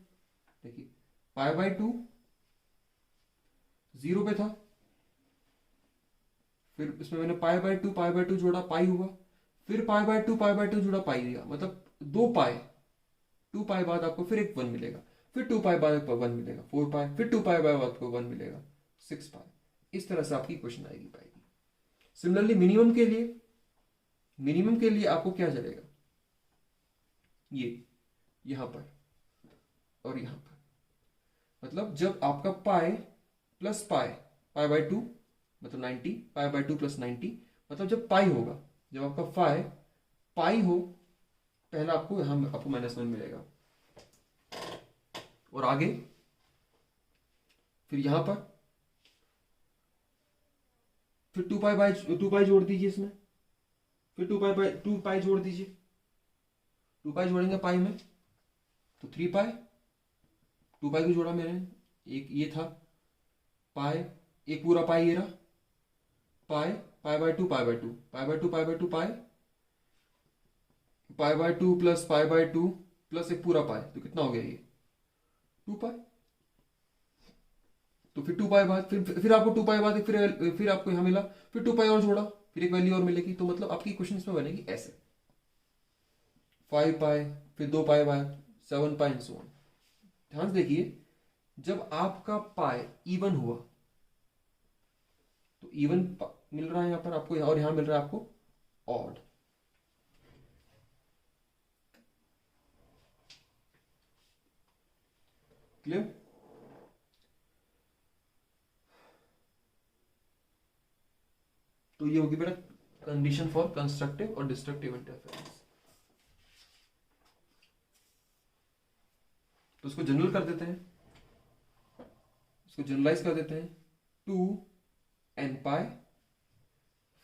देखिए π/2 0 पे था, फिर इसमें मैंने π/2 जोड़ा, पाई हुआ, फिर π/2 जोड़ा, पाई दिया, मतलब 2 पाई, 2 पाई बाद आपको फिर एक 1 मिलेगा, फिर 2 पाई बाद आपको 1 मिलेगा, 4 पाई, फिर 2 पाई बाद आपको 1 मिलेगा, 6 पाई। इस तरह से आपकी क्वेश्चन आएगी पाएगी। सिमिलरली मिनिमम के लिए आपको क्या चलेगा, ये यहां पर और यहां पर, मतलब जब आपका पाई प्लस पाई, π/2 मतलब 90, पाई बाय 2 प्लस 90, मतलब जब पाई होगा, जब आपका फाई पाई हो, पहला आपको यहाँ आपको -1 मिलेगा, और आगे फिर यहां पर फिर 2 पाई जोड़ दीजिए इसमें, फिर 2 पाई जोड़ दीजिए, 2 पाई जोड़ेंगे पाई में तो 3 पाई, 2 पाई को जोड़ा मैंने, एक ये था पाई, एक पूरा पाई ये रहा, pi pi by 2 pi by 2 pi by 2 pi by 2 pi, pi by 2 plus pi by 2 plus एक पूरा पाई, तो कितना हो गया ये 2 पाई। तो फिर 2 पाई बाद फिर आपको 2 पाई बाद फिर आपको यहां मिला, फिर 2 पाई और जोड़ा, फिर एक वैल्यू और मिलेगी, तो मतलब आपकी इक्वेशन इसमें बनेगी ऐसे 5 पाई, फिर 2 पाई बाद 7 पाई एंड सो ऑन। ध्यान से देखिए, जब आपका पाई इवन हुआ तो इवन मिल रहा है यहां पर आपको, और यहां मिल रहा है आपको ऑड। क्लियर? तो ये होगी बेटा कंडीशन फॉर कंस्ट्रक्टिव और डिस्ट्रक्टिव इंटरफेरेंस। तो उसको जनरल कर देते हैं, इसको जनरलाइज कर देते हैं, 2n pi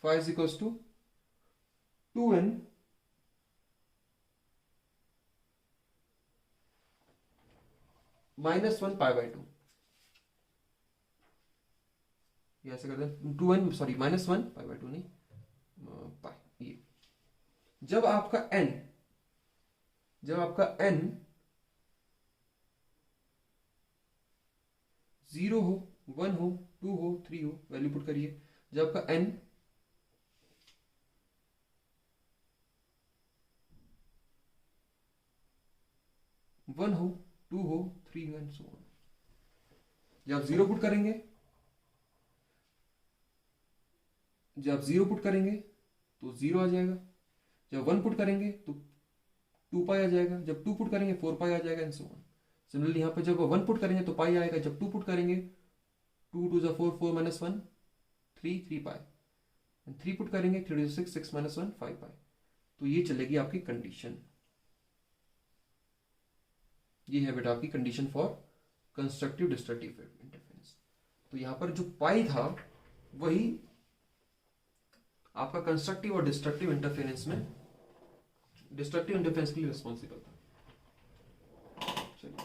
phi is equals to 2n -1 pi by 2, ये ऐसे करते हैं 2n सॉरी -1 पाई बाय 2 नहीं पाई। ये जब आपका n 0 हो, 1 हो, 2 हो, 3 हो, वैल्यू पुट करिए, जब आपका n 1 हो, 2 हो, 3 हो एंड सो ऑन। जब आप 0 पुट करेंगे, जब आप 0 पुट करेंगे तो 0 आ जाएगा, जब 1 पुट करेंगे तो 2 पाई आ जाएगा, जब 2 पुट करेंगे 4 पाई आ जाएगा एंड सो ऑन। सिमिलरली यहाँ पे जब 1 पुट करेंगे तो पाई आएगा, जब 2 पुट करेंगे 2 2 जा 4, 4 -1 3 पाई, 3 पुट करेंगे 3 2 6 6 -1 5 पाई। तो ये चलेगी आपकी कंडीशन, ये है बेटा आपकी condition for constructive destructive interference. तो यहां पर जो पाई था वही आपका कंस्ट्रक्टिव और डिस्ट्रक्टिव इंटरफेरेंस में, डिस्ट्रक्टिव इंटरफेरेंस के लिए रिस्पॉन्सिबल था। चलिए,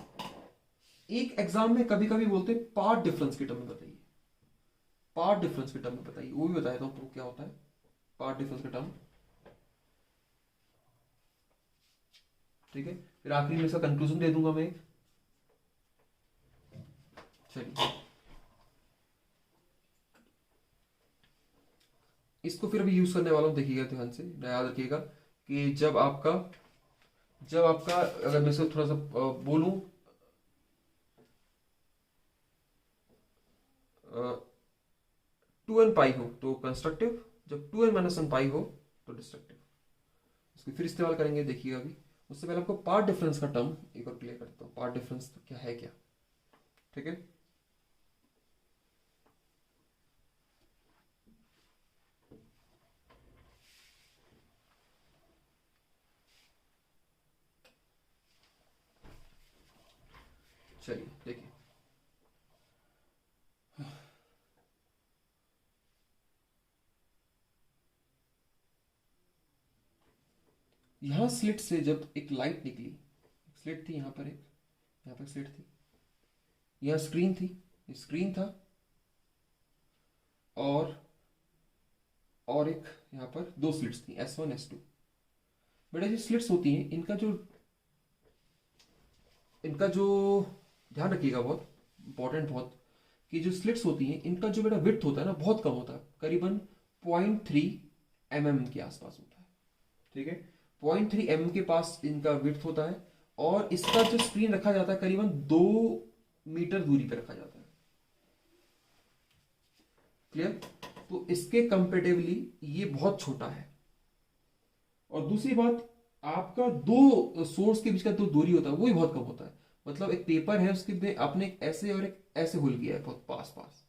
एक एग्जाम में कभी कभी बोलते हैं पार्ट डिफरेंस के टर्म में बताइए, पार्ट डिफरेंस के टर्म में बताइए, वो भी बताया था तो क्या होता है पार्ट डिफरेंस का टर्म। ठीक है, फिर आखिरी में इसका कंक्लूजन दे दूंगा मैं एक। चलिए, इसको फिर अभी यूज करने वाला हूं, देखिएगा ध्यान से, याद रखिएगा कि जब आपका अगर मैं इसको थोड़ा सा बोलूं 2n पाई हो तो कंस्ट्रक्टिव, जब 2n -1 पाई हो तो डिस्ट्रक्टिव। इसको फिर इस्तेमाल करेंगे, देखिएगा अभी। उससे पहले आपको पार्ट डिफरेंस का टर्म एक और क्लियर करता हूँ, पार्ट डिफरेंस तो क्या है क्या। ठीक है, चलिए देखिए, यहां स्लिट से जब एक लाइट निकली, स्लिट थी यहां पर, एक यहां पर स्लिट थी, यहां स्क्रीन थी, स्क्रीन था, और एक यहां पर दो स्लिट्स थी S1 S2। बेटा जो स्लिट्स होती हैं इनका जो ध्यान रखिएगा, बहुत इंपॉर्टेंट, बहुत, कि जो स्लिट्स होती हैं इनका जो बेटा विड्थ होता है ना बहुत कम होता है, करीबन 0.3 mm के आसपास होता है। ठीक है, 0.3 mm के पास इनका विड्थ होता है, और इसका जो स्क्रीन रखा जाता है करीबन 2 मीटर दूरी पे रखा जाता है। क्लियर? तो इसके कंपेरेटिवली ये बहुत छोटा है। और दूसरी बात, आपका दो सोर्स के बीच का जो दूरी होता है वो भी बहुत कम होता है। मतलब एक पेपर है, उसके में आपने एक ऐसे और एक ऐसे होल किया है बहुत पास पास,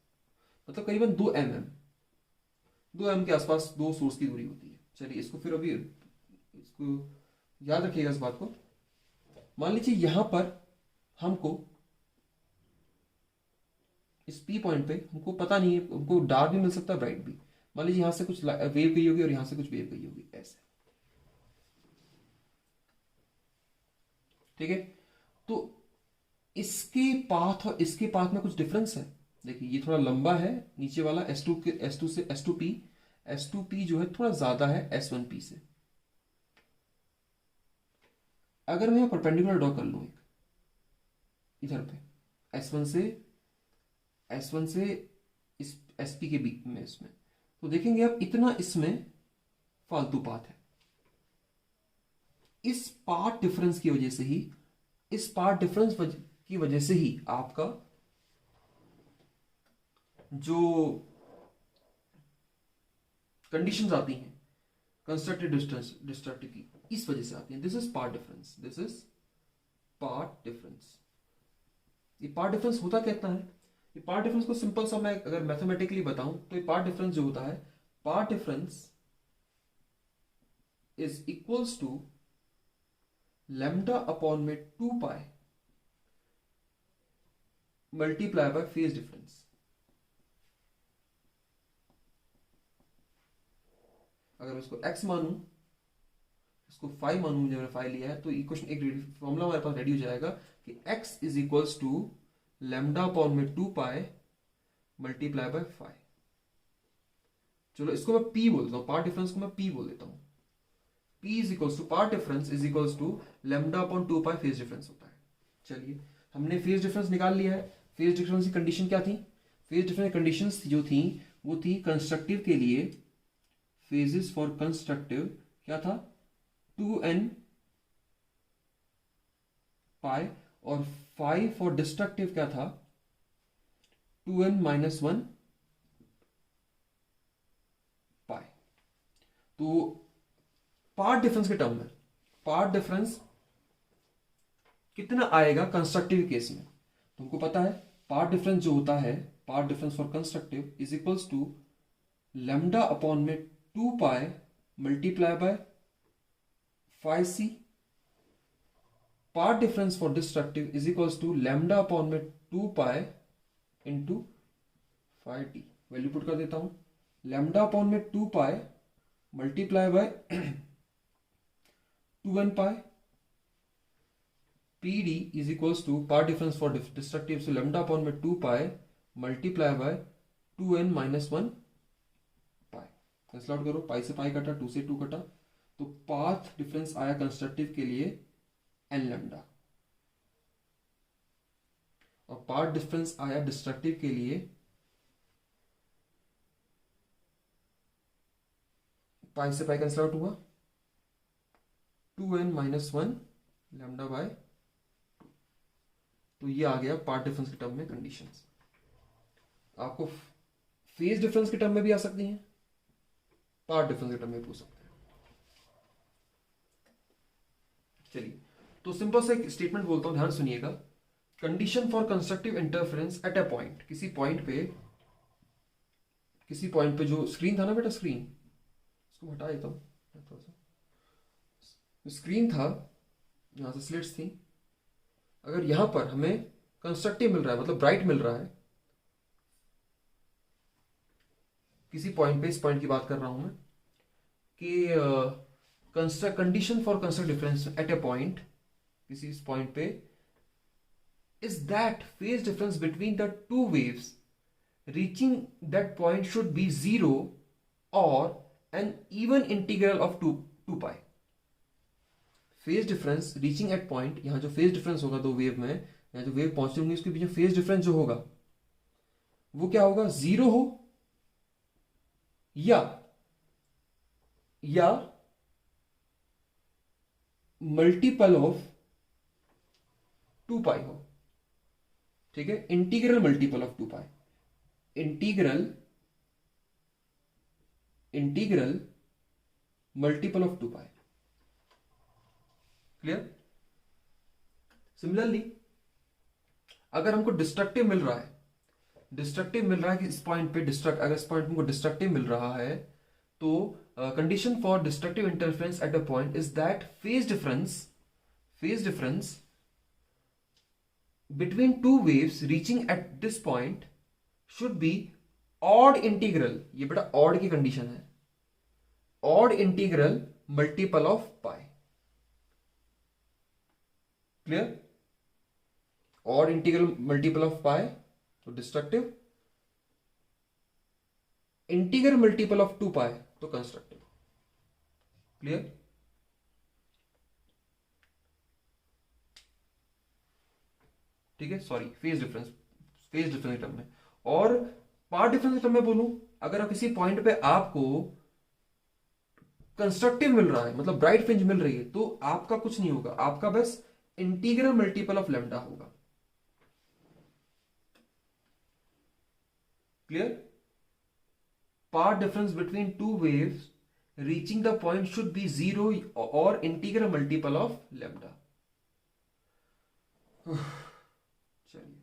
मतलब करीबन 2 mm। 2 mm के आसपास दो सोर्स की दूरी होती है। चलिए इसको फिर अभी इसको याद रखिएगा इस बात को। मान लीजिए यहां पर हमको इस पी पॉइंट पे हमको पता नहीं है, हमको डार्क भी मिल सकता है ब्राइट भी। मान लीजिए यहां से कुछ वेव गई होगी और यहां से कुछ वेव गई होगी ऐसे, ठीक है। तो इसके पाथ और इसके पाथ में कुछ डिफरेंस है। देखिए ये थोड़ा लंबा है नीचे वाला S2 के S2 से S2P जो है थोड़ा ज्यादा है S1P से। अगर मैं परपेंडिकुलर ड्रॉ कर लूं एक इधर पे S1 से इस SP के बीच में, इसमें तो देखेंगे आप इतना इसमें फालतू पाथ है। इस पार्ट डिफरेंस की वजह से ही, इस पार्ट डिफरेंस की वजह से ही आपका जो कंडीशंस आती हैं कंस्ट्रक्टिव डिस्ट्रक्टिव की, इस वजह से आती हैं। This is path difference, this is path difference. ये पार्ट डिफरेंस होता कितना है? ये पार्ट डिफरेंस को सिंपल सा मैं अगर मैथमेटिकली बताऊं तो ये पार्ट डिफरेंस जो होता है, path difference is equals to lambda upon में 2 pi multiply by phase difference. अगर इसको x मानूं, इसको फाई मानूं, मुझे मैंने फाई लिया है, तो इक्वेशन एक फॉर्मूला हमारे पास रेडी हो जाएगा कि x is equals to lambda upon में 2 पाई मल्टीप्लाई बाय फाई। चलो इसको मैं p बोल देता हूं, पार्ट डिफरेंस को मैं p बोल देता हूं। p is equals to path difference is equals to lambda upon 2 pi phase difference होता है। चलिए हमने फेज डिफरेंस निकाल लिया है। फेज डिफरेंस की कंडीशन क्या थी? फेज डिफरेंस कंडीशंस जो थी वो थी कंस्ट्रक्टिव के लिए, फेजेस फॉर कंस्ट्रक्टिव क्या था? 2n पाई, और 5 फॉर डिस्ट्रक्टिव क्या था? 2n माइनस 1 पाई। तो पार्ट डिफरेंस के टर्म में पार्ट डिफरेंस कितना आएगा कंस्ट्रक्टिव केस में? तुमको पता है पार्ट डिफरेंस जो होता है, path difference for constructive is equals to lambda upon में 2 pi multiply by 5c। Path difference for destructive is equals to lambda upon में 2 pi into 5t। Value put कर देता हूं, लैम्डा अपॉन में 2 pi multiply by 2n pi. pd is equals to path difference for destructive, so lambda upon में 2 pi multiply by 2n minus 1 pi. Cancel out करो, pi से पाई कटा, 2 से 2 कटा, तो पाथ डिफरेंस आया कंस्ट्रक्टिव के लिए n लैम्डा, और पार्ट डिफरेंस आया डिस्ट्रक्टिव के लिए पाई से पाई कैंसिल आउट हुआ, 2n माइनस 1 लैम्डा बाय। तो ये आ गया पार्ट डिफरेंस के टर्म में कंडीशंस। आपको फेज डिफरेंस के टर्म में भी आ सकती हैं, पार्ट डिफरेंस के टर्म में पूछ सकते हैं। चलिए तो सिंपल से एक स्टेटमेंट बोलता हूं, ध्यान सुनिएगा। Condition for constructive interference eight a point, किसी पॉइंट पे जो स्क्रीन था ना बेटा, स्क्रीन इसको हटा देता हूं थोड़ा सा। स्क्रीन था, यहां से स्लिट्स थी। अगर यहां पर हमें कंस्ट्रक्टिव मिल रहा है, मतलब ब्राइट मिल रहा है किसी पॉइंट पे, इस पॉइंट की बात कर रहा हूं मैं, कि condition for constructive difference at a point, किसी इस पॉइंट पे, is that phase difference between the two waves reaching that point should be 0 और an even integral of 2 pi. Phase difference reaching at point, यहां जो phase difference होगा दो wave में, या जो वेव पहुंचती होंगी उसके बीच में फेज डिफरेंस जो होगा वो क्या होगा? 0 हो या मल्टीपल ऑफ 2 पाई हो। ठीक है, integral multiple of 2 pi, integral multiple of 2 pi. Clear? Similarly अगर हमको डिस्ट्रक्टिव मिल रहा है डिस्ट्रक्टिव मिल रहा है कि इस पॉइंट पे डिस्ट्रक्ट, अगर इस पॉइंट पे हमको डिस्ट्रक्टिव मिल रहा है तो condition for destructive interference eight a point is that phase difference between two waves reaching at this point should be odd integral, ये बेटा odd की कंडीशन है, odd integral multiple of pi, clear, odd integral multiple of pi, तो destructive, integral multiple of 2 पाई तो constructive, clear. ठीक है, sorry, phase difference term में। और पार्ट डिफरेंस टर्म में बोलूं, अगर किसी पॉइंट पे आपको कंस्ट्रक्टिव मिल रहा है, मतलब ब्राइट फ्रिंज मिल रही है, तो आपका कुछ नहीं होगा, आपका बस इंटीग्रल मल्टीपल ऑफ लैम्डा होगा, clear. Path difference between two waves reaching the point should be 0 और इंटीग्रल मल्टीपल ऑफ लैम्डा। चलिए,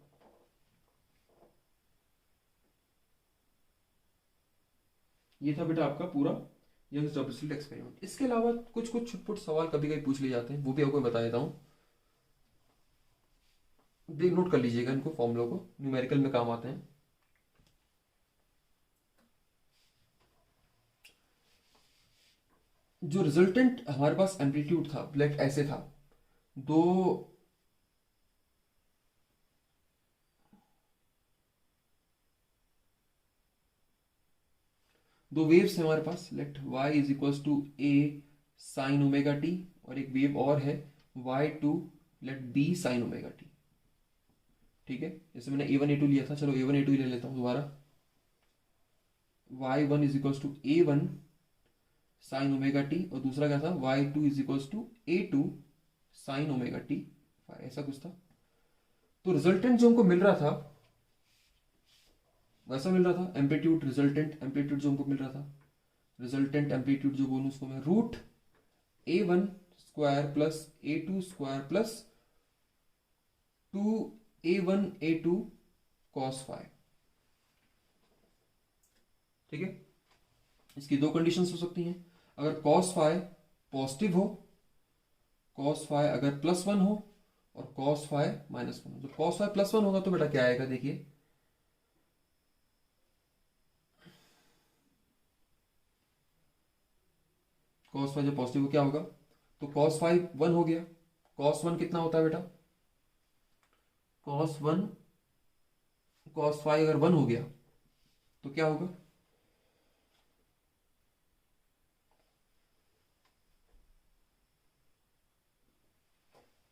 ये था बेटा आपका पूरा यंग्स डबल स्लिट एक्सपेरिमेंट। इसके अलावा कुछ कुछ छुटपुट सवाल कभी कभी पूछ लिए जाते हैं, वो भी आपको बता देता हूं, देख नोट कर लीजिएगा इनको, फॉर्मूलों को, न्यूमेरिकल में काम आते हैं। जो रिजल्टेंट हमारे पास एम्पलीट्यूड था, लेट ऐसे था, दो दो वेव्स हैं हमारे पास, let y is equals to a sine omega T, और एक वेव और है y2 let b sine omega t, ठीक है। जैसे मैंने a1 a2 लिया था, चलो a1 a2 ले लेता हूं दोबारा, y1 is equals to a1 sine omega T, और दूसरा क्या था, y2 is equals to a2 sine omega T, ऐसा कुछ था। तो रिजल्टेंट जो हमको मिल रहा था वैसा मिल रहा था, एम्पलीट्यूड, रिजल्टेंट एम्पलीट्यूड जो हमको मिल रहा था, रिजल्टेंट एम्पलीट्यूड जो बोलूं उसको मैं root a1 square plus a2 square plus 2a1 a2 cos phi, ठीक है। इसकी दो कंडीशंस हो सकती हैं, अगर cos फाई पॉजिटिव हो, cos फाई अगर +1 हो, और cos फाई -1 हो। जब cos फाई +1 होगा तो बेटा क्या आएगा, देखिए cos फाई जब पॉजिटिव हो क्या होगा, तो cos फाई 1 हो गया, cos 1 कितना होता है बेटा, cos 1 cos फाई अगर 1 हो गया तो क्या होगा,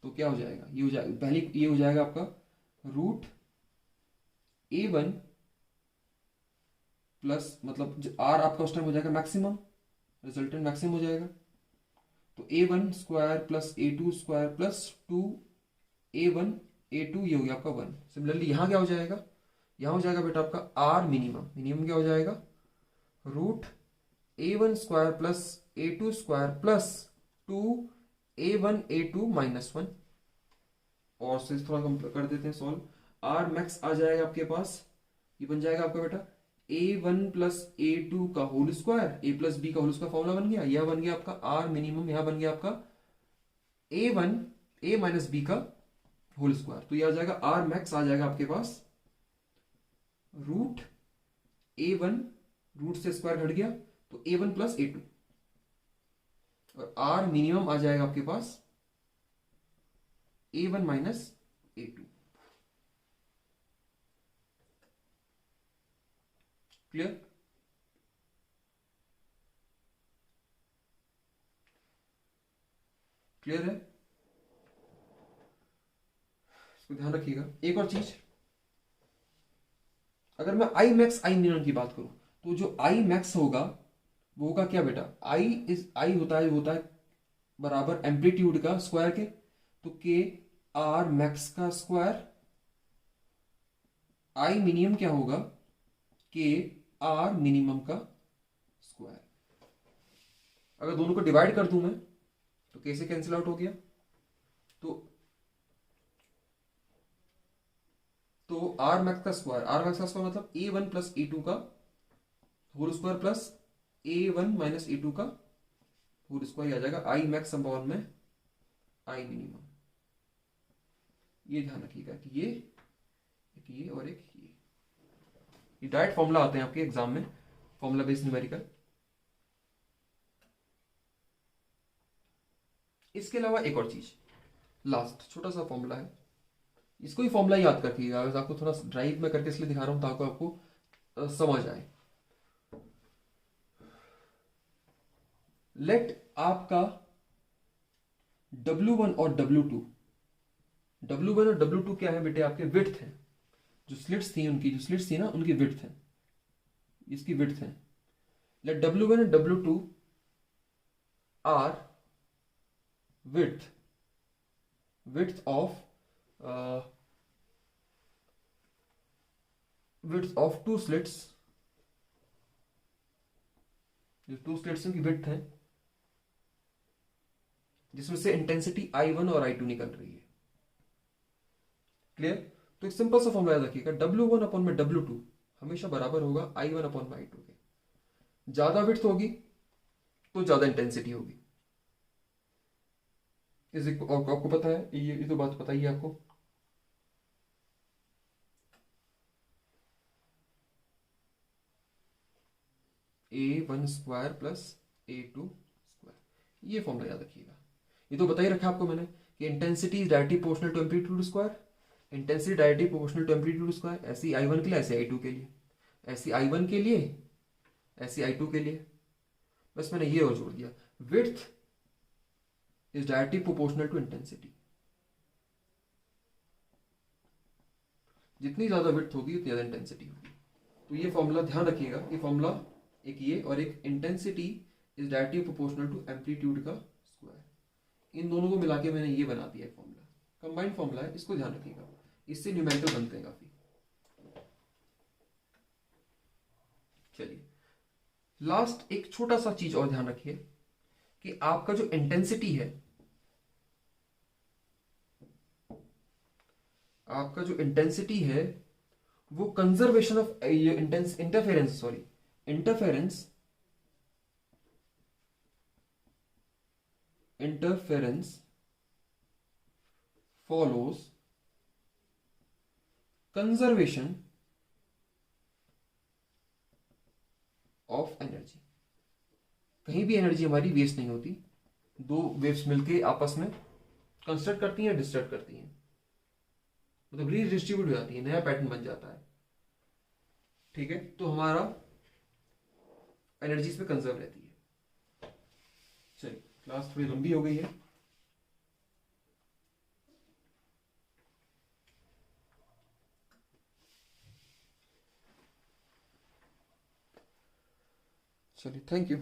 तो क्या हो जाएगा, ये हो जाएगा, पहले ये हो जाएगा आपका रूट a1 प्लस, मतलब आर आपका उस टाइम हो जाएगा मैक्सिमम, रिजल्टेंट मैक्सिमम हो जाएगा, तो a1 square plus a2 square plus 2a1 a2, ये हो गया आपका 1। सिमिलरली यहाँ क्या हो जाएगा, यहाँ हो जाएगा बेटा आपका आर मिनिमम, मिनिमम क्या हो जाएगा, root a1 square plus a2 square plus 2a1 a2 -1, और से थोड़ा कम कर देते हैं सॉल्व, आर मैक्स आ जाएगा आपके पास, ये बन जाएगा आपका बेटा a1 प्लस a2 का whole square, a plus B का होल स्क्वायर फॉर्मूला बन गया, यह बन गया आपका आर मिनिमम, यहां बन गया आपका a1 a माइनस बी का होल स्क्वायर, तो यह आ जाएगा आर मैक्स, आ जाएगा आपके पास रूट a1, रूट से स्क्वायर घट गया तो a1 प्लस a2, और आर मिनिमम आ जाएगा आपके पास a1 minus a2, clear. Clear है, इसको ध्यान रखिएगा। एक और चीज, अगर मैं आई मैक्स आई मिनिमम की बात करूं, तो जो आई मैक्स होगा वो होगा क्या बेटा, आई होता है बराबर एम्पलीट्यूड का स्क्वायर के, तो के आर मैक्स का स्क्वायर, आई मिनिमम क्या होगा, के आर मिनिमम का स्क्वायर। अगर दोनों को डिवाइड कर दूं मैं तो कैसे कैंसिल आउट हो गया, तो तो आर मैक्स का स्क्वायर, आर मैक्स का स्क्वायर मतलब A one plus A two का whole square plus A one minus A two का होल स्क्वायर आ जाएगा आई मैक्स अपॉन में आई मिनिमम। ये ध्यान रखिएगा कि ये एक ये और एक ये डायरेक्ट फॉर्मूला आते हैं आपके एग्जाम में, फॉर्मूला बेस्ड न्यूमेरिकल। इसके अलावा एक और चीज, लास्ट छोटा सा फॉर्मूला है, इसको ही फॉर्मूला याद रखिएगा। अगर आपको थोड़ा ड्राइव में करके इसलिए दिखा रहा हूं ताकि आपको समझ आए। लेट आपका W1 और W2, W1 और W2 क्या है बेटे, आपके विड्थ है। जो स्लिट्स थी उनकी, जो स्लिट्स थी ना उनकी विड्थ है, इसकी विड्थ है। Let W1 and W2 are width, width of two slits, जो टू स्लिट्स की विड्थ है, जिसमें से इंटेंसिटी I1 और I2 निकल रही है। क्लियर? तो एक सिंपल सा फॉर्मूला याद रखिएगा, W1 अपॉन में W2 हमेशा बराबर होगा I1 अपॉन में I2 के। ज्यादा विड्थ होगी तो ज्यादा इंटेंसिटी होगी। आपको पता है, ये तो बात पता ही है आपको। A1 square plus A2 square, ये फॉर्मूला याद रखिएगा। ये तो बता ही रखा आपको मैंने कि intensity is directly proportional to amplitude square, intensity directly proportional to amplitude square. ऐसी I1 के लिए, ऐसे I2 के लिए, ऐसी I1 के लिए, ऐसी I2 के लिए। बस मैंने ये और जोड़ दिया, width is directly proportional to intensity. जितनी ज्यादा विड्थ होगी उतनी ज्यादा इंटेंसिटी होगी। तो ये फॉर्मूला ध्यान रखिएगा, ये फॉर्मूला एक ये और एक intensity is directly proportional to amplitude का स्क्वायर, इन दोनों को मिला के मैंने ये बना दिया फॉर्मूला। कंबाइंड फॉर्मूला है, इसको ध्यान रखिएगा, इससे न्यूमेरिकल बनते हैं काफी। चलिए लास्ट एक छोटा सा चीज और ध्यान रखिए कि आपका जो इंटेंसिटी है, आपका जो इंटेंसिटी है वो conservation of interference, sorry interference follows conservation of energy. कहीं भी एनर्जी हमारी वेस्ट नहीं होती, दो वेव्स मिलके आपस में कंस्ट्रक्ट करती हैं, डिस्ट्रक्ट करती हैं, मतलब रीडिस्ट्रीब्यूट हो जाती है, नया पैटर्न बन जाता है। ठीक है, तो हमारा एनर्जी इसमें कंजर्व रहती है। चलिए क्लास थोड़ी लंबी हो गई है, चलिए थैंक यू।